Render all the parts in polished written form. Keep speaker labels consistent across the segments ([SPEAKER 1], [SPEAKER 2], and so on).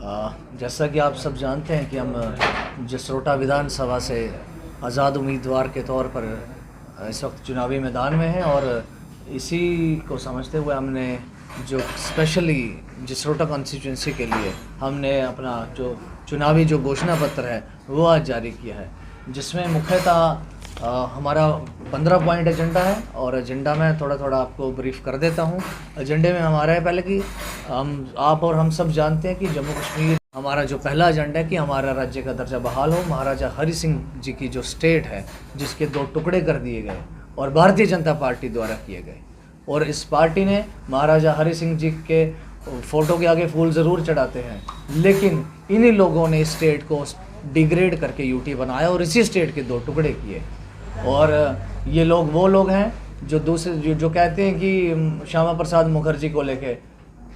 [SPEAKER 1] जैसा कि आप सब जानते हैं कि हम जसरोटा विधानसभा से आज़ाद उम्मीदवार के तौर पर इस वक्त चुनावी मैदान में हैं और इसी को समझते हुए हमने जो स्पेशली जसरोटा कॉन्स्टिट्यूंसी के लिए हमने अपना जो चुनावी जो घोषणा पत्र है वो आज जारी किया है, जिसमें मुख्यतः हमारा 15 पॉइंट एजेंडा है। और एजेंडा में थोड़ा आपको ब्रीफ कर देता हूँ। एजेंडे में हमारा है पहले कि आप और हम सब जानते हैं कि जम्मू कश्मीर हमारा जो पहला एजेंडा है कि हमारा राज्य का दर्जा बहाल हो। महाराजा हरि सिंह जी की जो स्टेट है जिसके 2 टुकड़े कर दिए गए और भारतीय जनता पार्टी द्वारा किए गए, और इस पार्टी ने महाराजा हरि सिंह जी के फ़ोटो के आगे फूल ज़रूर चढ़ाते हैं, लेकिन इन्हीं लोगों ने इस स्टेट को डिग्रेड करके यूटी बनाया और इसी स्टेट के 2 टुकड़े किए। और ये लोग वो लोग हैं जो दूसरे जो कहते हैं कि श्यामा प्रसाद मुखर्जी को लेके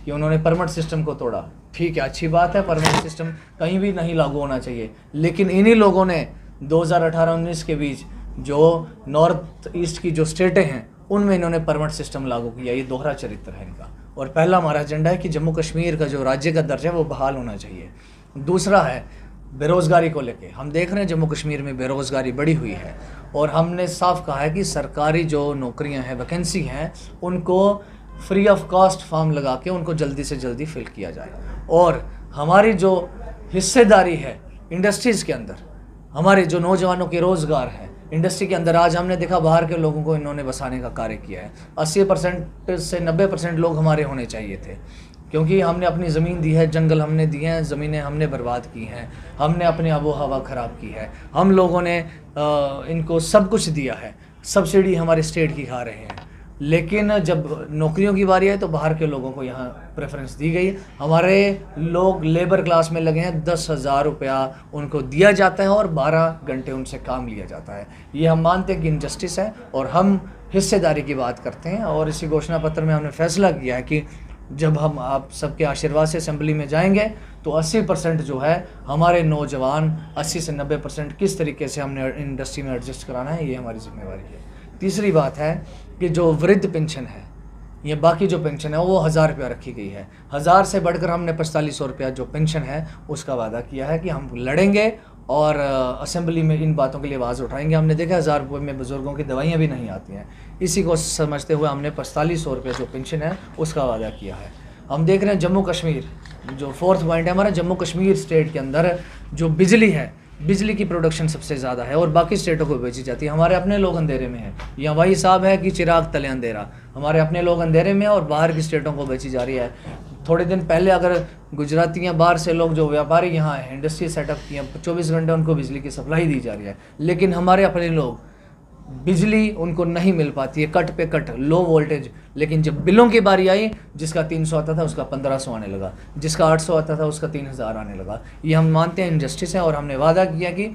[SPEAKER 1] कि उन्होंने परमिट सिस्टम को तोड़ा। ठीक है, अच्छी बात है, परमिट सिस्टम कहीं भी नहीं लागू होना चाहिए, लेकिन इन्हीं लोगों ने 2018-19 के बीच जो नॉर्थ ईस्ट की जो स्टेटें हैं उनमें इन्होंने परमिट सिस्टम लागू किया। ये दोहरा चरित्र है इनका। और पहला हमारा एजेंडा है कि जम्मू कश्मीर का जो राज्य का दर्जा है वो बहाल होना चाहिए। दूसरा है बेरोज़गारी को लेके। हम देख रहे हैं जम्मू कश्मीर में बेरोज़गारी बढ़ी हुई है और हमने साफ कहा है कि सरकारी जो नौकरियां हैं, वैकेंसी हैं, उनको फ्री ऑफ कॉस्ट फॉर्म लगा के उनको जल्दी से जल्दी फिल किया जाए। और हमारी जो हिस्सेदारी है इंडस्ट्रीज़ के अंदर, हमारे जो नौजवानों के रोज़गार है इंडस्ट्री के अंदर, आज हमने देखा बाहर के लोगों को इन्होंने बसाने का कार्य किया है। 80% से 90% लोग हमारे होने चाहिए थे, क्योंकि हमने अपनी ज़मीन दी है, जंगल हमने दिए हैं, ज़मीनें हमने बर्बाद की हैं, हमने अपनी आबो हवा ख़राब की है, हम लोगों ने इनको सब कुछ दिया है, सब्सिडी हमारे स्टेट की खा रहे हैं। लेकिन जब नौकरियों की बारी है तो बाहर के लोगों को यहाँ प्रेफरेंस दी गई। हमारे लोग लेबर क्लास में लगे हैं, 10,000 रुपया उनको दिया जाता है और 12 घंटे उनसे काम लिया जाता है। ये हम मानते हैं कि इनजस्टिस है और हम हिस्सेदारी की बात करते हैं। और इसी घोषणा पत्र में हमने फैसला किया है कि जब हम आप सबके आशीर्वाद से असेंबली में जाएंगे तो 80% जो है हमारे नौजवान 80 से 90% किस तरीके से हमने इंडस्ट्री में एडजस्ट कराना है, ये हमारी जिम्मेवारी है। तीसरी बात है कि जो वृद्ध पेंशन है, ये बाकी जो पेंशन है वो 1000 रुपया रखी गई है। 1000 से बढ़कर हमने 4500 रुपया जो पेंशन है उसका वादा किया है कि हम लड़ेंगे और असेंबली में इन बातों के लिए आवाज़ उठाएंगे। हमने देखा 1000 रुपये में बुज़ुर्गों की दवाइयाँ भी नहीं आती हैं। इसी को समझते हुए हमने 4500 रुपये जो पेंशन है उसका वादा किया है। हम देख रहे हैं जम्मू कश्मीर, जो 4th पॉइंट है हमारा, जम्मू कश्मीर स्टेट के अंदर जो बिजली है, बिजली की प्रोडक्शन सबसे ज़्यादा है और बाकी स्टेटों को बेची जाती है। हमारे अपने लोग अंधेरे में हैं, या वही साहब है कि चिराग तले अंधेरा। हमारे अपने लोग अंधेरे में और बाहर की स्टेटों को बेची जा रही है। थोड़े दिन पहले अगर गुजराती या बाहर से लोग जो व्यापारी यहाँ हैं, इंडस्ट्री सेटअप किए, 24 घंटे उनको बिजली की सप्लाई दी जा रही है, लेकिन हमारे अपने लोग बिजली उनको नहीं मिल पाती है, कट पे कट, लो वोल्टेज। लेकिन जब बिलों की बारी आई, जिसका 300 आता था उसका 1500 आने लगा, जिसका 800 आता था उसका 3000 आने लगा। ये हम मानते हैं इनजस्टिस है और हमने वादा किया कि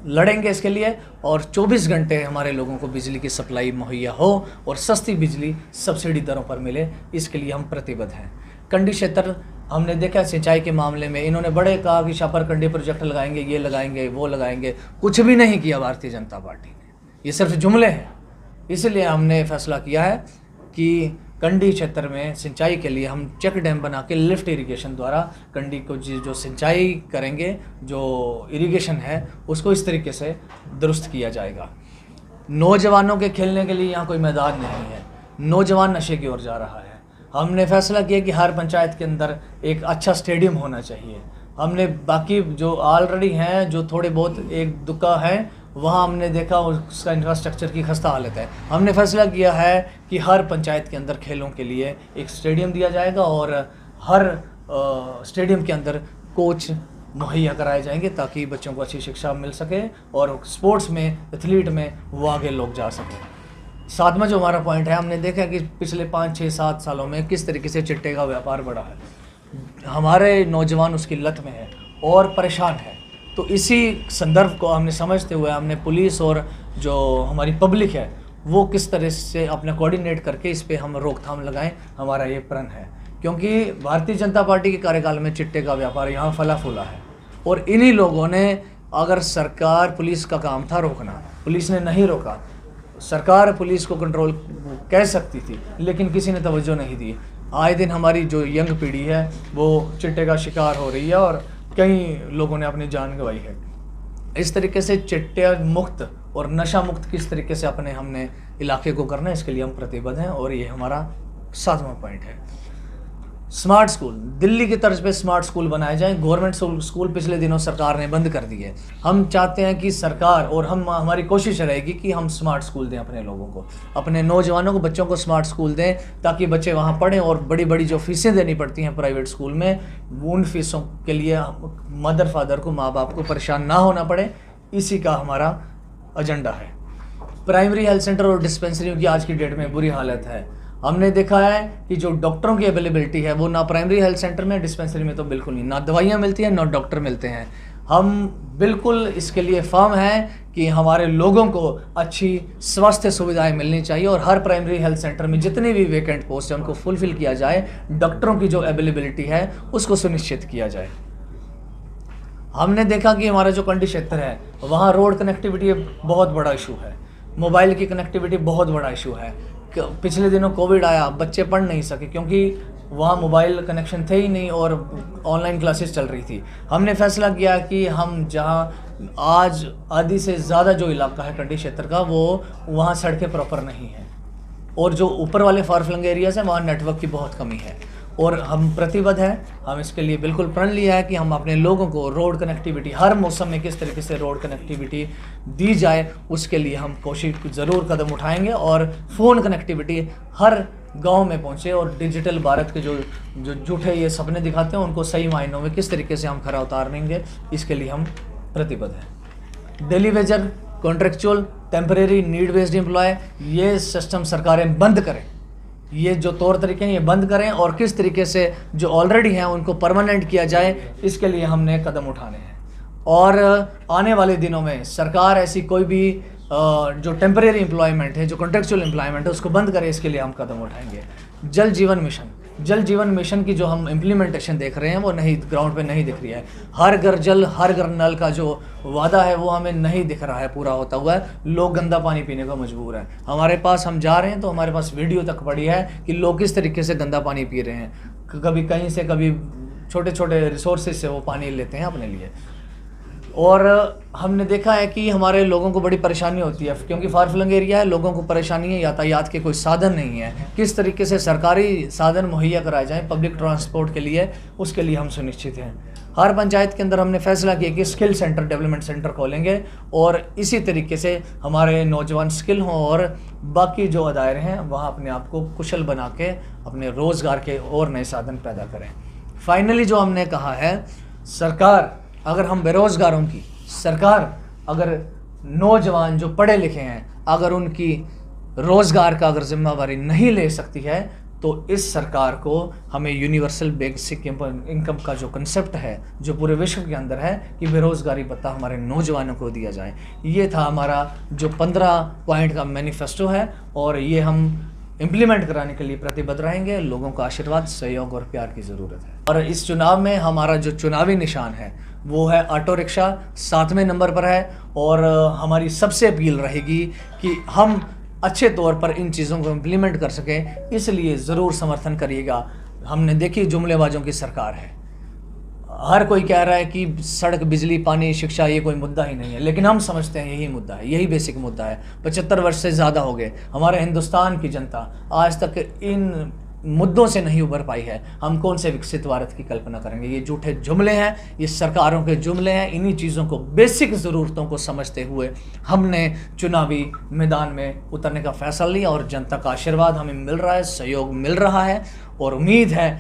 [SPEAKER 1] लड़ेंगे इसके लिए और 24 घंटे हमारे लोगों को बिजली की सप्लाई मुहैया हो और सस्ती बिजली सब्सिडी दरों पर मिले, इसके लिए हम प्रतिबद्ध हैं। कंडी क्षेत्र हमने देखा सिंचाई के मामले में इन्होंने बड़े कहा कि शापर कंडी प्रोजेक्ट लगाएंगे, ये लगाएंगे, वो लगाएंगे, कुछ भी नहीं किया भारतीय जनता पार्टी ने। ये सिर्फ जुमले हैं। इसलिए हमने फैसला किया है कि कंडी क्षेत्र में सिंचाई के लिए हम चेक डैम बना के लिफ्ट इरिगेशन द्वारा कंडी को जो सिंचाई करेंगे, जो इरिगेशन है उसको इस तरीके से दुरुस्त किया जाएगा। नौजवानों के खेलने के लिए यहाँ कोई मैदान नहीं है, नौजवान नशे की ओर जा रहा है। हमने फैसला किया कि हर पंचायत के अंदर एक अच्छा स्टेडियम होना चाहिए। हमने बाकी जो ऑलरेडी हैं, जो थोड़े बहुत एक दुक्का है, वहाँ हमने देखा उसका इंफ्रास्ट्रक्चर की खस्ता हालत है। हमने फैसला किया है कि हर पंचायत के अंदर खेलों के लिए एक स्टेडियम दिया जाएगा और हर स्टेडियम के अंदर कोच मुहैया कराए जाएंगे ताकि बच्चों को अच्छी शिक्षा मिल सके और स्पोर्ट्स में, एथलीट में वो आगे लोग जा सकें। 7वां जो हमारा पॉइंट है, हमने देखा कि पिछले 5, 6, 7 सालों में किस तरीके से चिट्टे का व्यापार बढ़ा है। हमारे नौजवान उसकी लत में है और परेशान है। तो इसी संदर्भ को हमने समझते हुए हमने पुलिस और जो हमारी पब्लिक है वो किस तरह से अपना कोऑर्डिनेट करके इस पे हम रोकथाम लगाएं, हमारा ये प्रण है। क्योंकि भारतीय जनता पार्टी के कार्यकाल में चिट्टे का व्यापार यहाँ फला फूला है और इन्हीं लोगों ने, अगर सरकार, पुलिस का काम था रोकना, पुलिस ने नहीं रोका। सरकार पुलिस को कंट्रोल कह सकती थी लेकिन किसी ने तवज्जो नहीं दी। आए दिन हमारी जो यंग पीढ़ी है वो चिट्टे का शिकार हो रही है और कई लोगों ने अपनी जान गंवाई है। इस तरीके से चिट्टे मुक्त और नशा मुक्त किस तरीके से अपने हमने इलाके को करना है, इसके लिए हम प्रतिबद्ध हैं और ये हमारा 7वां पॉइंट है। स्मार्ट स्कूल, दिल्ली की तर्ज पे स्मार्ट स्कूल बनाए जाएं। गवर्नमेंट स्कूल पिछले दिनों सरकार ने बंद कर दिए। हम चाहते हैं कि सरकार और हमारी कोशिश रहेगी कि हम स्मार्ट स्कूल दें अपने लोगों को, अपने नौजवानों को, बच्चों को स्मार्ट स्कूल दें ताकि बच्चे वहाँ पढ़ें और बड़ी बड़ी जो फीसें देनी पड़ती हैं प्राइवेट स्कूल में, उन फीसों के लिए मदर फादर को, माँ बाप को परेशान ना होना पड़े। इसी का हमारा एजेंडा है। प्राइमरी हेल्थ सेंटर और डिस्पेंसरियों की आज की डेट में बुरी हालत है। हमने देखा है कि जो डॉक्टरों की अवेलेबिलिटी है वो ना प्राइमरी हेल्थ सेंटर में, डिस्पेंसरी में तो बिल्कुल नहीं, ना दवाइयाँ मिलती हैं ना डॉक्टर मिलते हैं। हम बिल्कुल इसके लिए फर्म हैं कि हमारे लोगों को अच्छी स्वास्थ्य सुविधाएं मिलनी चाहिए और हर प्राइमरी हेल्थ सेंटर में जितनी भी वेकेंट पोस्ट है उनको फुलफिल किया जाए, डॉक्टरों की जो अवेलेबिलिटी है उसको सुनिश्चित किया जाए। हमने देखा कि हमारा जो कंडी क्षेत्र है वहाँ रोड कनेक्टिविटी बहुत बड़ा इशू है, मोबाइल की कनेक्टिविटी बहुत बड़ा इशू है। पिछले दिनों कोविड आया, बच्चे पढ़ नहीं सके क्योंकि वहाँ मोबाइल कनेक्शन थे ही नहीं और ऑनलाइन क्लासेस चल रही थी। हमने फैसला किया कि हम जहाँ आज आधी से ज़्यादा जो इलाका है कंडी क्षेत्र का, वो वहाँ सड़कें प्रॉपर नहीं हैं और जो ऊपर वाले फार फ्लंग एरियाज़ हैं वहाँ नेटवर्क की बहुत कमी है और हम प्रतिबद्ध हैं। हम इसके लिए बिल्कुल प्रण लिया है कि हम अपने लोगों को रोड कनेक्टिविटी हर मौसम में किस तरीके से रोड कनेक्टिविटी दी जाए, उसके लिए हम कोशिश ज़रूर कदम उठाएंगे और फ़ोन कनेक्टिविटी हर गांव में पहुंचे और डिजिटल भारत के जो झूठे ये सपने दिखाते हैं उनको सही मायनों में किस तरीके से हम खरा उतारेंगे, इसके लिए हम प्रतिबद्ध हैं। Daily wager, contractual, temporary, need based employ, ये सिस्टम सरकारें बंद करें। ये जो तौर तरीके हैं ये बंद करें और किस तरीके से जो ऑलरेडी हैं उनको परमानेंट किया जाए, इसके लिए हमने कदम उठाने हैं। और आने वाले दिनों में सरकार ऐसी कोई भी जो टेम्परेरी एम्प्लॉयमेंट है, जो कॉन्ट्रेक्चुअल एम्प्लॉयमेंट है, उसको बंद करे, इसके लिए हम कदम उठाएंगे। जल जीवन मिशन की जो हम इम्प्लीमेंटेशन देख रहे हैं वो नहीं, ग्राउंड पे नहीं दिख रही है। हर घर जल हर घर नल का जो वादा है वो हमें नहीं दिख रहा है पूरा होता हुआ है। लोग गंदा पानी पीने को मजबूर हैं। हमारे पास, हम जा रहे हैं तो हमारे पास वीडियो तक पड़ी है कि लोग किस तरीके से गंदा पानी पी रहे हैं, कभी कहीं से, कभी छोटे छोटे रिसोर्सेज से वो पानी लेते हैं अपने लिए। और हमने देखा है कि हमारे लोगों को बड़ी परेशानी होती है क्योंकि फार फ्लंग एरिया है, लोगों को परेशानी है, यातायात के कोई साधन नहीं है। किस तरीके से सरकारी साधन मुहैया कराए जाएं पब्लिक ट्रांसपोर्ट के लिए, उसके लिए हम सुनिश्चित हैं। हर पंचायत के अंदर हमने फैसला किया कि स्किल सेंटर, डेवलपमेंट सेंटर खोलेंगे और इसी तरीके से हमारे नौजवान स्किल हों और बाकी जो अदायरे हैं वहाँ अपने आप को कुशल बना के अपने रोज़गार के और नए साधन पैदा करें। फाइनली जो हमने कहा है, सरकार अगर हम बेरोज़गारों की, सरकार अगर नौजवान जो पढ़े लिखे हैं अगर उनकी रोज़गार का अगर जिम्मेवारी नहीं ले सकती है तो इस सरकार को हमें यूनिवर्सल बेसिक इनकम का जो कंसेप्ट है जो पूरे विश्व के अंदर है कि बेरोज़गारी भत्ता हमारे नौजवानों को दिया जाए। ये था हमारा जो 15 पॉइंट का मैनिफेस्टो है और ये हम इम्प्लीमेंट कराने के लिए प्रतिबद्ध रहेंगे। लोगों का आशीर्वाद, सहयोग और प्यार की ज़रूरत है। और इस चुनाव में हमारा जो चुनावी निशान है वो है ऑटो रिक्शा, 7वें नंबर पर है। और हमारी सबसे अपील रहेगी कि हम अच्छे तौर पर इन चीज़ों को इम्प्लीमेंट कर सकें, इसलिए ज़रूर समर्थन करिएगा। हमने देखी जुमलेबाजों की सरकार है, हर कोई कह रहा है कि सड़क, बिजली, पानी, शिक्षा ये कोई मुद्दा ही नहीं है, लेकिन हम समझते हैं यही मुद्दा है, यही बेसिक मुद्दा है। 75 वर्ष से ज़्यादा हो गए, हमारे हिंदुस्तान की जनता आज तक इन मुद्दों से नहीं उभर पाई है। हम कौन से विकसित भारत की कल्पना करेंगे? ये झूठे जुमले हैं, ये सरकारों के जुमले हैं। इन्हीं चीज़ों को, बेसिक ज़रूरतों को समझते हुए हमने चुनावी मैदान में उतरने का फैसला लिया और जनता का आशीर्वाद हमें मिल रहा है, सहयोग मिल रहा है और उम्मीद है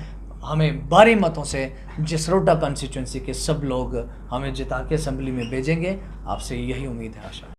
[SPEAKER 1] हमें भारी मतों से जसरोटा कॉन्स्टिट्यूंसी के सब लोग हमें जिता के असेंबली में भेजेंगे। आपसे यही उम्मीद है, आशा।